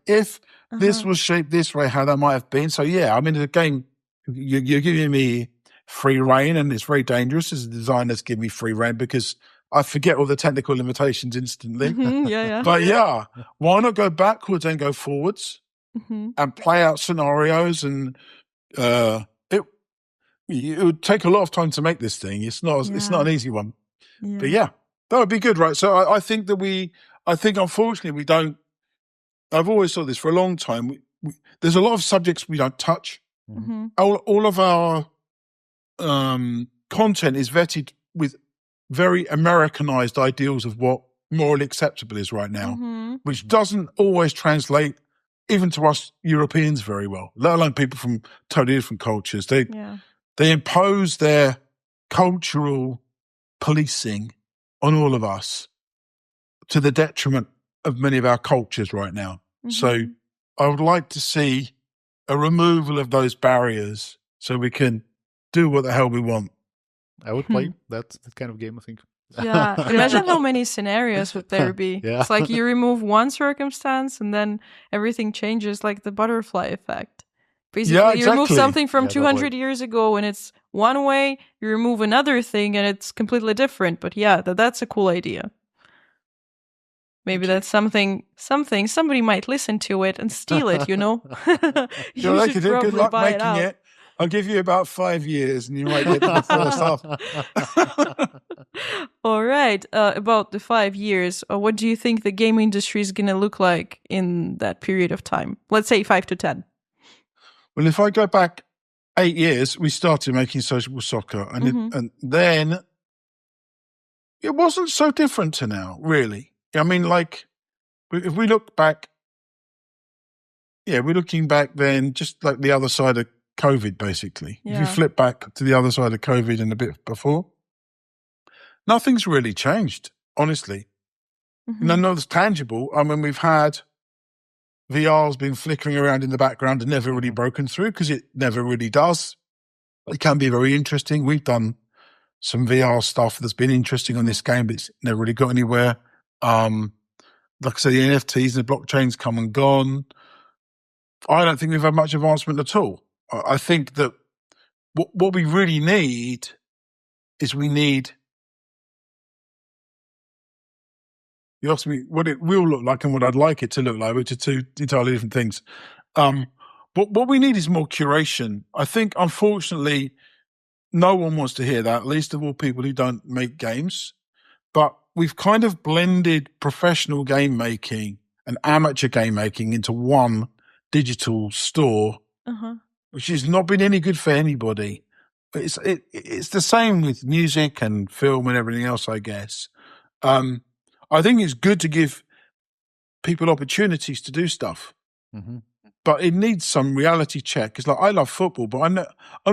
if this was shaped this way, how that might have been. So yeah, I mean, the game, you're giving me free reign, and it's very dangerous as a designer to give me free reign because I forget all the technical limitations instantly. But yeah, why not go backwards and go forwards and play out scenarios? And it would take a lot of time to make this thing. It's not an easy one. But yeah, that would be good, right? So I think unfortunately we don't. I've always thought this for a long time. There's a lot of subjects we don't touch. All of our content is vetted with very Americanized ideals of what morally acceptable is right now, which doesn't always translate even to us Europeans very well, let alone people from totally different cultures. They impose their cultural policing on all of us to the detriment of many of our cultures right now. So I would like to see a removal of those barriers so we can do what the hell we want.
I would play that kind of game, I think.
Yeah, imagine how many scenarios would there be. It's like you remove one circumstance and then everything changes, like the butterfly effect. Basically, you remove something from 200 years ago and it's one way, you remove another thing and it's completely different. But yeah, that's a cool idea. Maybe that's something somebody might listen to it and steal it,
You should probably good luck buy making it. I'll give you about 5 years and you might get the first half.
All right. About the 5 years, what do you think the game industry is going to look like in that period of time? Let's say 5 to 10.
Well, if I go back 8 years, we started making Sociable Soccer. And then it wasn't so different to now, really. I mean, like, if we look back, we're looking back then just like the other side of COVID, basically. If you flip back to the other side of COVID and a bit before, nothing's really changed, honestly. None of it's tangible. I mean, we've had VR's been flickering around in the background and never really broken through because it never really does. It can be very interesting. We've done some VR stuff that's been interesting on this game, but it's never really got anywhere. Like I say, the NFTs and the blockchains come and gone. I don't think we've had much advancement at all. I think that what we really need is you asked me what it will look like and what I'd like it to look like, which are two entirely different things. What we need is more curation. I think, unfortunately, no one wants to hear that, least of all people who don't make games. But we've kind of blended professional game making and amateur game making into one digital store, which has not been any good for anybody. It's the same with music and film and everything else, I guess. I think it's good to give people opportunities to do stuff. but it needs some reality check. It's like, I love football, but I'm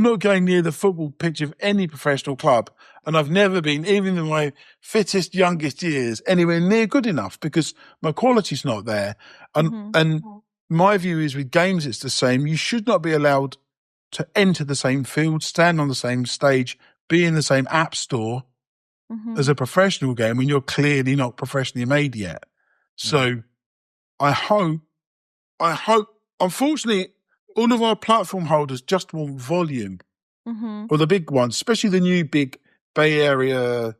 not going near the football pitch of any professional club. And I've never been, even in my fittest, youngest years, anywhere near good enough because my quality's not there. And my view is with games, it's the same. You should not be allowed to enter the same field, stand on the same stage, be in the same app store as a professional game when you're clearly not professionally made yet. So I hope, unfortunately, all of our platform holders just want volume, or the big ones, especially the new big Bay Area,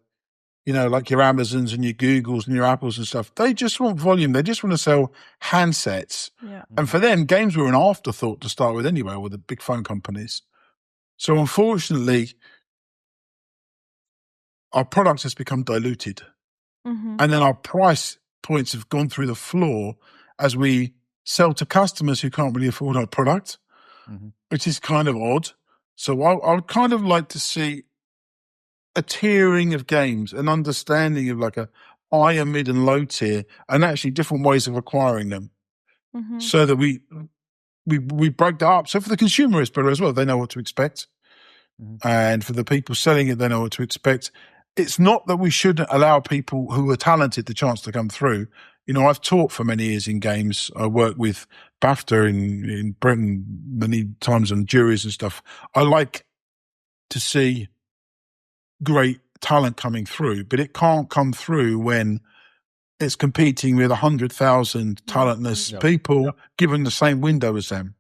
like your Amazons and your Googles and your Apples and stuff. They just want volume. They just want to sell handsets.
Yeah.
And for them, games were an afterthought to start with anyway, with the big phone companies. So unfortunately, our product has become diluted. And then our price points have gone through the floor as we sell to customers who can't really afford our product, which is kind of odd. So I would kind of like to see a tiering of games, an understanding of like a higher, mid and low tier, and actually different ways of acquiring them so that we break that up. So for the consumer, it's better as well. They know what to expect. And for the people selling it, they know what to expect. It's not that we shouldn't allow people who are talented the chance to come through. I've taught for many years in games. I worked with BAFTA in Britain many times on juries and stuff. I like to see great talent coming through, but it can't come through when it's competing with 100,000 talentless people given the same window as them.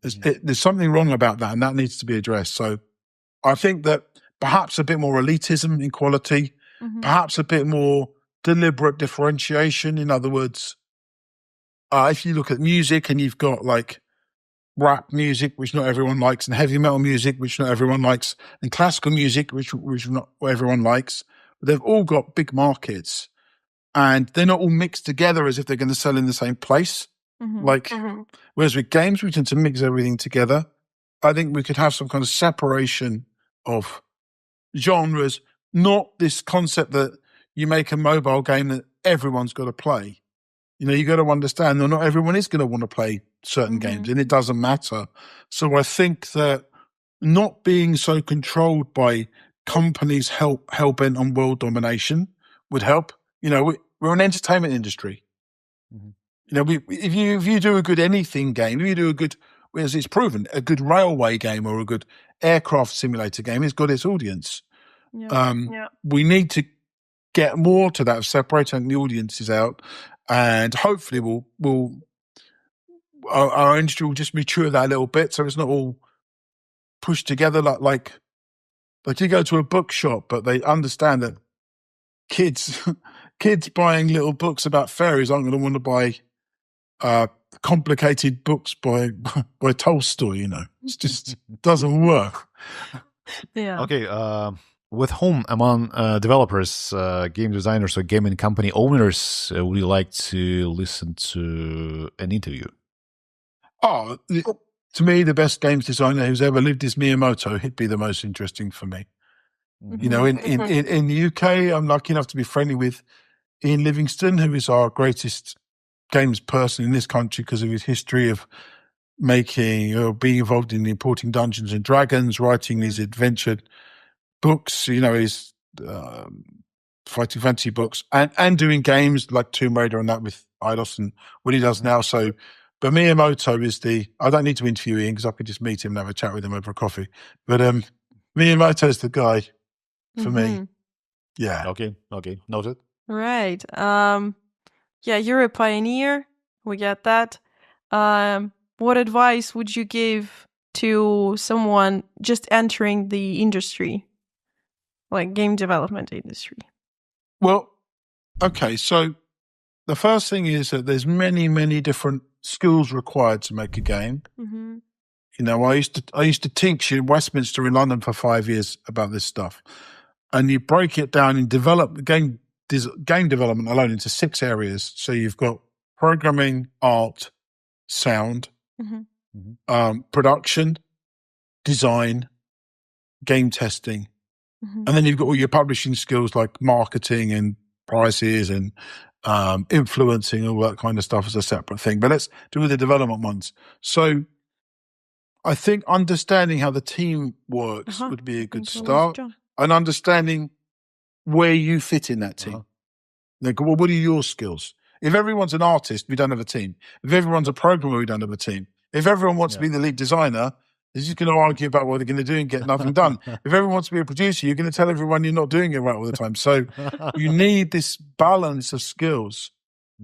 There's something wrong about that, and that needs to be addressed. So I think that perhaps a bit more elitism in quality, perhaps a bit more deliberate differentiation. In other words, if you look at music and you've got like rap music, which not everyone likes, and heavy metal music, which not everyone likes, and classical music, which not everyone likes, but they've all got big markets, and they're not all mixed together as if they're going to sell in the same place. Whereas with games, we tend to mix everything together. I think we could have some kind of separation of genres, not this concept that you make a mobile game that everyone's got to play. You got to understand that not everyone is going to want to play certain games, and it doesn't matter. So I think that not being so controlled by companies hell-bent on world domination would help. We're an entertainment industry. If you do a good anything game, if you do a good, as it's proven, a good railway game or a good aircraft simulator game, it's got its audience. We need to get more to that of separating the audiences out, and hopefully our industry will just mature that a little bit, so it's not all pushed together like you go to a bookshop, but they understand that kids buying little books about fairies aren't going to want to buy complicated books by Tolstoy. It just doesn't work.
Yeah.
Okay. With whom among developers, game designers, or gaming company owners would you like to listen to an interview?
Oh, to me, the best games designer who's ever lived is Miyamoto. He'd be the most interesting for me. In the UK, I'm lucky enough to be friendly with Ian Livingston, who is our greatest games person in this country because of his history of making, being involved in importing Dungeons and Dragons, writing these adventure books, his fighting fantasy books, and doing games like Tomb Raider and that with Eidos and what he does now. So, but Miyamoto is I don't need to interview Ian because I could just meet him and have a chat with him over a coffee. But Miyamoto is the guy for me. Yeah.
Okay. Noted.
Right. Yeah, you're a pioneer. We get that. What advice would you give to someone just entering the industry, like game development industry?
Well, okay. So the first thing is that there's many, many different skills required to make a game. I used to teach in Westminster in London for 5 years about this stuff, and you break it down and develop game development alone into 6 areas. So you've got programming, art, sound, production, design, game testing, and then you've got all your publishing skills like marketing and prices and influencing, all that kind of stuff is a separate thing. But let's do with the development ones. So I think understanding how the team works would be a good start, and understanding where you fit in that team. Like, well, what are your skills? If everyone's an artist, we don't have a team. If everyone's a programmer, we don't have a team. If everyone wants to be the lead designer, they're just going to argue about what they're going to do and get nothing done. If everyone wants to be a producer, you're going to tell everyone you're not doing it right all the time. So you need this balance of skills.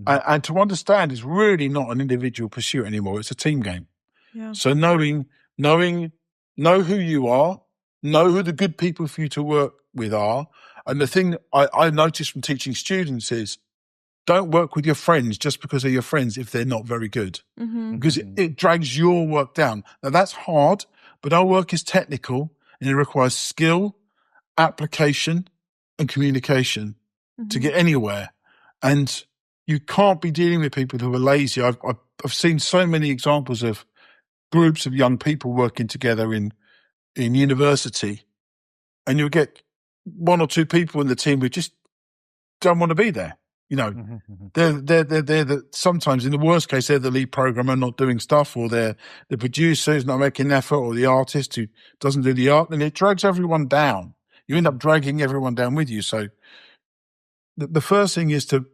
And to understand, it's really not an individual pursuit anymore. It's a team game.
Yeah.
So know who you are, know who the good people for you to work with are. And the thing I noticed from teaching students is, don't work with your friends just because they're your friends if they're not very good, because it drags your work down. Now, that's hard, but our work is technical and it requires skill, application, and communication to get anywhere. And you can't be dealing with people who are lazy. I've seen so many examples of groups of young people working together in university, and you'll get one or two people in the team who just don't want to be there. You know, they're sometimes, in the worst case, they're the lead programmer not doing stuff, or they're the producer who's not making an effort, or the artist who doesn't do the art, and it drags everyone down. You end up dragging everyone down with you. So the first thing is to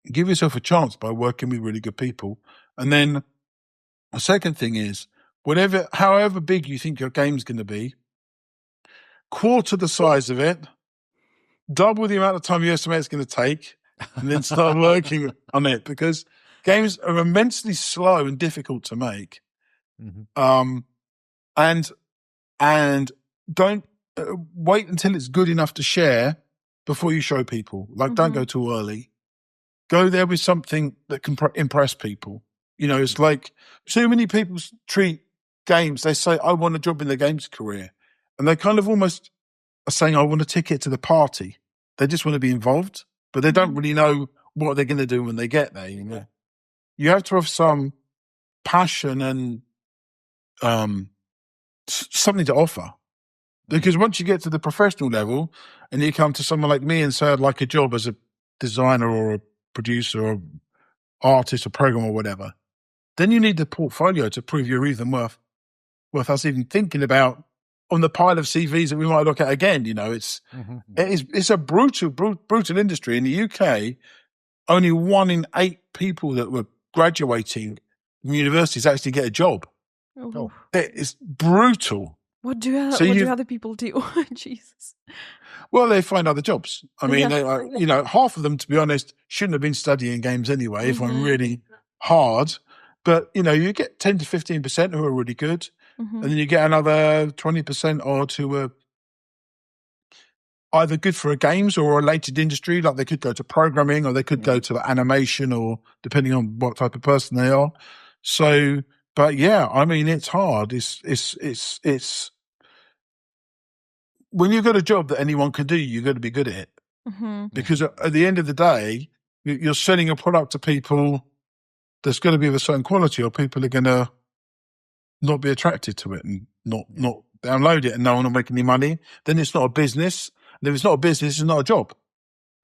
give yourself a chance by working with really good people. And then the second thing is, however big you think your game's going to be, quarter the size of it, double the amount of time you estimate it's going to take, and then start working on it, because games are immensely slow and difficult to make. And don't wait until it's good enough to share before you show people. Like, don't go too early. Go there with something that can impress people. You know, it's like so many people treat games, they say, I want a job in the games career. And they kind of almost are saying, I want a ticket to the party. They just want to be involved, but they don't really know what they're going to do when they get there. You know, you have to have some passion and something to offer. Because once you get to the professional level and you come to someone like me and say, I'd like a job as a designer or a producer or artist or programmer or whatever, then you need the portfolio to prove you're even worth us even thinking about on the pile of CVs that we might look at again. You know, it's a brutal industry. In the UK, only 1 in 8 people that were graduating from universities actually get a job.
Oh.
It's brutal.
What do other people do? Jesus.
Well, they find other jobs. I mean, half of them, to be honest, shouldn't have been studying games anyway, if I'm really hard. But, you know, you get 10 to 15% who are really good. And then you get another 20% odd who are either good for a games or a related industry, like they could go to programming or they could go to animation, or depending on what type of person they are. So, but yeah, I mean, it's hard. It's when you've got a job that anyone can do, you've got to be good at it. Because at the end of the day, you're selling a product to people that's going to be of a certain quality, or people are going to not be attracted to it and not download it, and no one will make any money. Then it's not a business. And if it's not a business, it's not a job.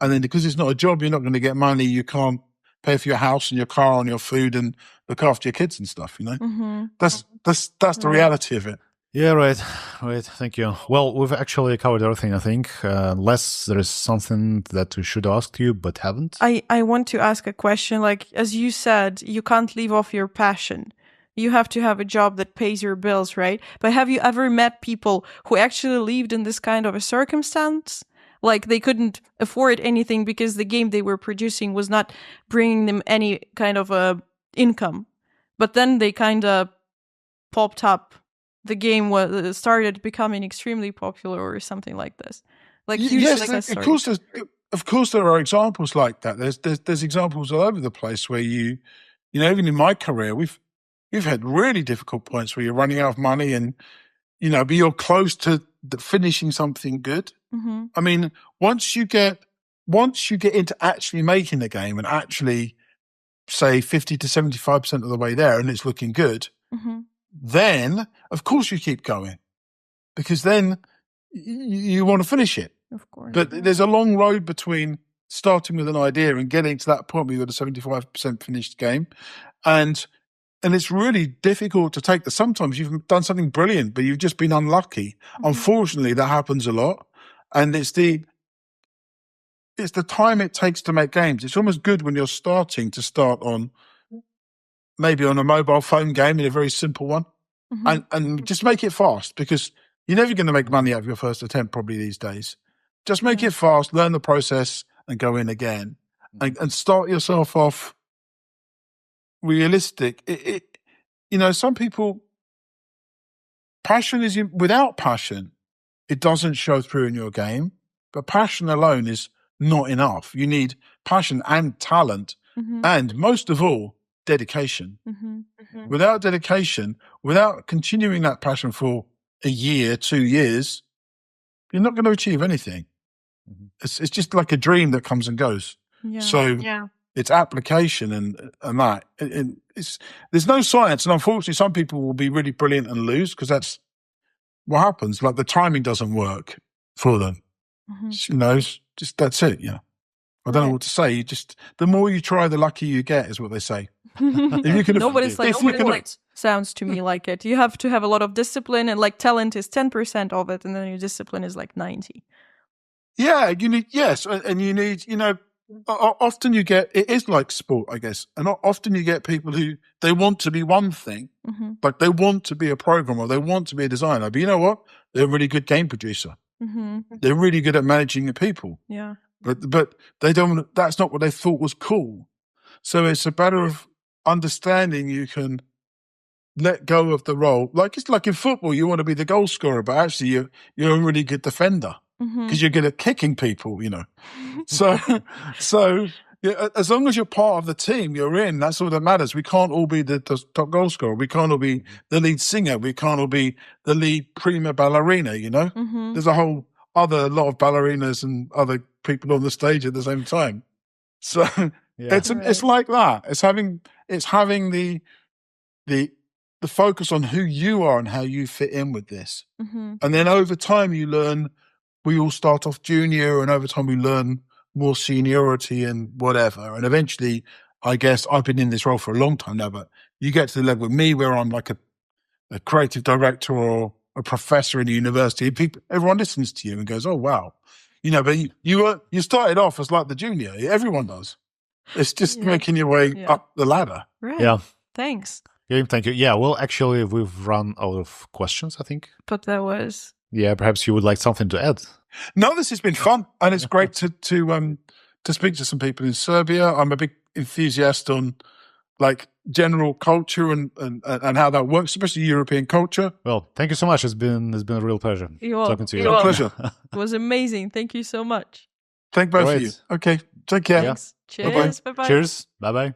And then because it's not a job, you're not going to get money. You can't pay for your house and your car and your food and look after your kids and stuff, you know? That's the reality of it.
Yeah, right. Thank you. Well, we've actually covered everything, I think, unless there is something that we should ask you but haven't.
I want to ask a question. Like, as you said, you can't leave off your passion. You have to have a job that pays your bills, right? But have you ever met people who actually lived in this kind of a circumstance? Like, they couldn't afford anything because the game they were producing was not bringing them any kind of a income. But then they kind of popped up. The game started becoming extremely popular or something like this. Like, huge success stories.
Of course, there are examples like that. There's examples all over the place where you know, even in my career, we've had really difficult points where you're running out of money and, you know, but you're close to finishing something good. I mean, once you get into actually making a game and actually say 50 to 75% of the way there and it's looking good, then of course you keep going, because then you want to finish it.
Of course.
But there's a long road between starting with an idea and getting to that point where you've got a 75% finished game. And it's really difficult to take that. Sometimes you've done something brilliant, but you've just been unlucky. Unfortunately, that happens a lot. And it's the time it takes to make games. It's almost good when you're starting to start on maybe on a mobile phone game in a very simple one. And just make it fast, because you're never going to make money out of your first attempt probably these days. Just make it fast, learn the process, and go in again. And start yourself off realistic. Some people, passion is without passion, it doesn't show through in your game. But passion alone is not enough. You need passion and talent, and most of all, dedication. Without dedication, without continuing that passion for a year, 2 years, you're not going to achieve anything. It's just like a dream that comes and goes. So it's application and that. There's no science, and unfortunately, some people will be really brilliant and lose because that's what happens. Like the timing doesn't work for them. It's just that's it. I don't know what to say. The more you try, the luckier you get, is what they say.
Nobody's like sport. Sounds to me like it. You have to have a lot of discipline, and like talent is 10% of it, and then your discipline is like 90.
Yeah, you need and you need often you get, it is like sport, I guess, and often you get people who they want to be one thing, like they want to be a programmer, they want to be a designer, but you know what? They're a really good game producer. They're really good at managing the people.
Yeah.
But they don't. That's not what they thought was cool. So it's a matter of understanding you can let go of the role. Like it's like in football, you want to be the goal scorer, but actually you're a really good defender because you're good at kicking people. So as long as you're part of the team, you're in. That's all that matters. We can't all be the top goal scorer. We can't all be the lead singer. We can't all be the lead prima ballerina. There's a whole other lot of ballerinas and other people on the stage at the same time. So it's like that. It's having the focus on who you are and how you fit in with this. And then over time you learn, we all start off junior, and over time we learn more seniority and whatever. And eventually, I guess I've been in this role for a long time now, but you get to the level with me where I'm like a creative director or a professor in a university. Everyone listens to you and goes, "Oh wow," But you started off as like the junior. Everyone does. It's just making your way up the ladder.
Right.
Yeah.
Thanks.
Yeah, thank you. Yeah. Well, actually, we've run out of questions, I think.
But that was.
Yeah. Perhaps you would like something to add.
No, this has been fun, and it's great to speak to some people in Serbia. I'm a big enthusiast on like general culture and how that works, especially European culture.
Well, thank you so much. It's been a real pleasure talking to you.
A pleasure.
It was amazing. Thank you so much.
Thank both of you. Okay, take care.
Thanks. Cheers. Bye-bye.
Cheers. Bye-bye.